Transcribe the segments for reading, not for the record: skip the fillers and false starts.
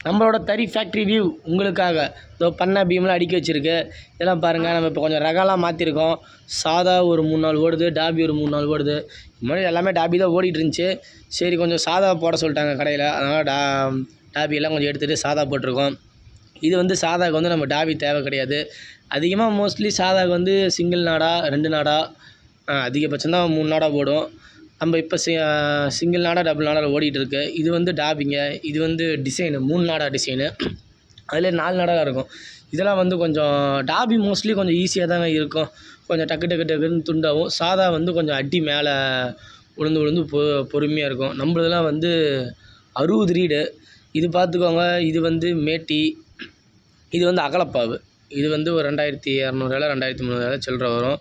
நம்மளோட தறி factory view உங்களுக்காக இதோ பண்ணை பீம்லாம் அடுக்கி வச்சுருக்கு. இதெல்லாம் பாருங்கள். நம்ம இப்போ கொஞ்சம் ரகம்லாம் மாற்றிருக்கோம். சாதா ஒரு 3 நாள் ஓடுது, டாபி ஒரு 3 நாள் ஓடுது. முன்னாடி எல்லாமே டாபி தான் ஓடிட்டு இருந்துச்சு. சரி கொஞ்சம் சாதா போட சொல்லிட்டாங்க கடையில், அதனால் டாபியெல்லாம் கொஞ்சம் எடுத்துகிட்டு சாதா போட்டிருக்கோம். இது வந்து சாதாவுக்கு வந்து நம்ம டாபி தேவை கிடையாது. அதிகமாக மோஸ்ட்லி சாதாவுக்கு வந்து சிங்கிள் நாடா 2 நாடா அதிகபட்சம் தான் 3 நாடா போடும். நம்ம இப்போ சிங்கிள் நாடா டபுள் நாடா ஓடிட்டுருக்கு. இது வந்து டாபிங்க. இது வந்து டிசைனு 3 நாடா டிசைனு. அதில் 4 நாடா இருக்கும். இதெல்லாம் வந்து கொஞ்சம் டாபி மோஸ்ட்லி கொஞ்சம் ஈஸியாக தாங்க இருக்கும். கொஞ்சம் டக்கு டக்கு டக்குன்னு துண்டாகும். சாதா வந்து கொஞ்சம் அடி மேலே உளுந்து உளுந்து பொறுமையாக இருக்கும். நம்மளதெல்லாம் வந்து 60 ரீடு. இது பார்த்துக்கோங்க. இது வந்து மேட்டி. இது வந்து அகலப்பாவு. இது வந்து ஒரு 2200 2300 சில்லற வரும்.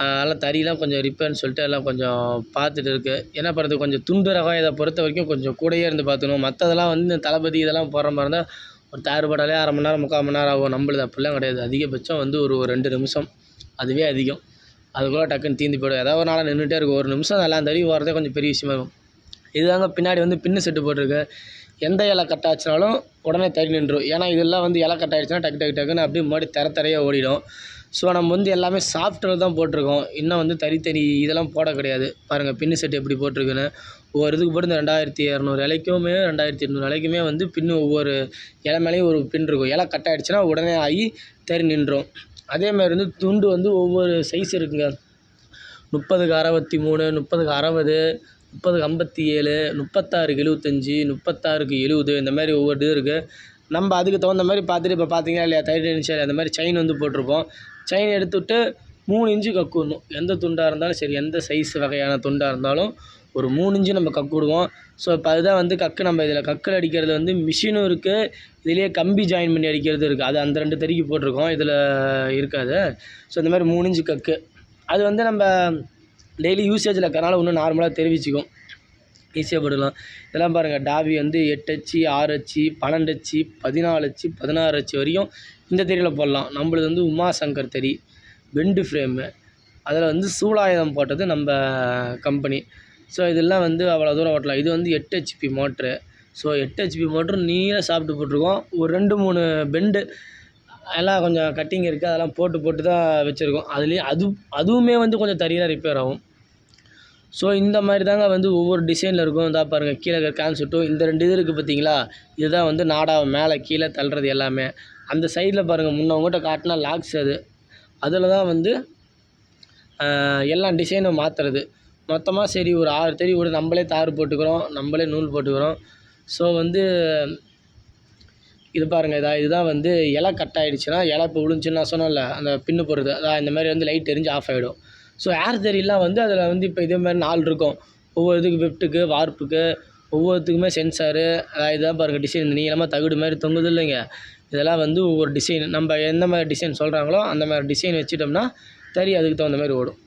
அதெல்லாம் தறிலாம் கொஞ்சம் ரிப்பேர்னு சொல்லிட்டு எல்லாம் கொஞ்சம் பார்த்துட்டு இருக்குது. என்ன பண்ணுறது, கொஞ்சம் துண்டு ரகம் இதை பொறுத்த வரைக்கும் கொஞ்சம் கூடயே இருந்து பார்த்துக்கணும். மற்றதெல்லாம் வந்து தளபதி இதெல்லாம் போடுற மாதிரி இருந்தால் ஒரு தார் போட்டாலே 1/2 மணி நேரம் 3/4 மணி நேரம் ஆகும். நம்மளுது அப்படிலாம் கிடையாது. அதிகபட்சம் வந்து ஒரு 2 நிமிஷம், அதுவே அதிகம். அதுக்குள்ளே டக்குன்னு தீர்ந்து போய்டும். ஏதாவது ஒரு நாளாக நின்றுட்டே இருக்கும். 1 நிமிஷம் எல்லாம் தறி ஓடுறதே கொஞ்சம் பெரிய விஷயமா இருக்கும். இதுதாங்க பின்னாடி வந்து பின்னு செட்டு போட்டிருக்கு. எந்த இலை கட் ஆச்சுனாலும் உடனே தறி நின்றுடும். ஏன்னா இதெல்லாம் வந்து இலை கட் ஆகிடுச்சுன்னா டக்கு டக்கு டக்குன்னு அப்படியே முன்னாடி தரையாக ஓடிடும். ஸோ நம்ம வந்து எல்லாமே சாஃப்ட்வேர் தான் போட்டிருக்கோம். இன்னும் வந்து தறி இதெல்லாம் போட கிடையாது. பாருங்கள் பின்னு செட்டு எப்படி போட்டிருக்குன்னு. ஒவ்வொரு இதுக்கு போட்டு இந்த 2200 இலைக்குமே 2800 இலைக்குமே வந்து பின்னு ஒவ்வொரு இலை மேலேயும் ஒரு பின் இருக்கும். இலை கட் ஆகிடுச்சுன்னா உடனே ஆகி தறி நின்றுடும். அதேமாதிரி வந்து துண்டு வந்து ஒவ்வொரு சைஸ் இருக்குங்க. 30க்கு 63, 30க்கு 60, 30க்கு 57, 36க்கு 75, 36க்கு 70 இந்த மாதிரி ஒவ்வொரு இது இருக்குது. நம்ம அதுக்கு தகுந்த மாதிரி பார்த்துட்டு இப்போ பார்த்தீங்கன்னா இல்லையா தறி நின்றுச்சா அந்த மாதிரி செயின் வந்து போட்டிருப்போம். செயின் எடுத்துவிட்டு 3 இன்ச்சு கக்கு விடணும். எந்த துண்டாக இருந்தாலும் சரி, எந்த சைஸ் வகையான துண்டாக இருந்தாலும் ஒரு 3 இன்ச்சு நம்ம கக்கு விடுவோம். ஸோ இப்போ அதுதான் வந்து கக்கு. நம்ம இதில் கக்கில் அடிக்கிறது வந்து மிஷினும் இருக்குது, இதுலேயே கம்பி ஜாயின் பண்ணி அடிக்கிறது இருக்குது. அது அந்த 2 தறிக்கு போட்டிருக்கோம், இதில் இருக்காது. ஸோ இந்த மாதிரி 3 இன்ச்சு கக்கு அது வந்து நம்ம டெய்லி யூசேஜில் இருக்கிறனால இன்னும் நார்மலாக தெரிவிச்சிக்கும், ஈஸியாக போட்டுக்கலாம். இதெல்லாம் பாருங்கள். டாபி வந்து 8 அச்சு, 6 அச்சு, 12 அச்சு, 14 அச்சு, 16 அச்சு வரையும் இந்த தறியில் போடலாம். நம்மளது வந்து உமாசங்கர் தறி, பெண்டு ஃப்ரேமு. அதில் வந்து சூலாயுதம் போட்டது நம்ம கம்பெனி. ஸோ இதெல்லாம் வந்து அவ்வளோ தூரம் ஓட்டலாம். இது வந்து 8 HP motor. So 8 HP motor நீளாக சாப்பிட்டு போட்டிருக்கோம். ஒரு 2-3 பெண்டு எல்லாம் கொஞ்சம் கட்டிங் இருக்குது, அதெல்லாம் போட்டு தான் வச்சுருக்கோம். அதுலேயும் அதுவுமே வந்து கொஞ்சம் தறியாக ரிப்பேர் ஆகும். ஸோ இந்த மாதிரி தாங்க வந்து ஒவ்வொரு டிசைனில் இருக்கும். இந்தா பாருங்கள், கீழே இருக்கிற கான்செப்ட்டும் இந்த 2 இது இருக்குது பார்த்தீங்களா, இதுதான் வந்து நாடா மேலே கீழே தள்ளுறது எல்லாமே. அந்த சைடில் பாருங்கள், முன்னவங்ககிட்ட காட்டினா லாக்ஸ் அதில் தான் வந்து எல்லாம் டிசைனும் மாற்றுறது. மொத்தமாக சரி ஒரு 6 தறி கூட நம்மளே தார் போட்டுக்கிறோம், நம்மளே நூல் போட்டுக்கிறோம். ஸோ வந்து இது பாருங்கள், இதுதான் வந்து இலை கட் ஆகிடுச்சுன்னா, இலை இப்போ விழுந்துச்சுன்னு நான் சொன்னேன்ல, அந்த பின்னு போடுறது, இந்த மாதிரி வந்து லைட் எரிஞ்சு ஆஃப் ஆகிடும். ஸோ ஏர் தறிலாம் வந்து அதில் வந்து இப்போ இதே மாதிரி 4 இருக்கும். ஒவ்வொரு இதுக்கு வெப்ட்டுக்கு, வார்ப்புக்கு, ஒவ்வொருத்துக்குமே சென்சாரு. இதுதான் பாருங்கள் டிசைன். இந்த நீளமாக தகுடு மாதிரி தொங்குது இல்லைங்க, இதெல்லாம் வந்து ஒவ்வொரு டிசைன். நம்ம எந்த மாதிரி டிசைன் சொல்கிறாங்களோ அந்த மாதிரி டிசைன் வச்சுட்டோம்னா தறி அதுக்கு தகுந்த மாதிரி ஓடும்.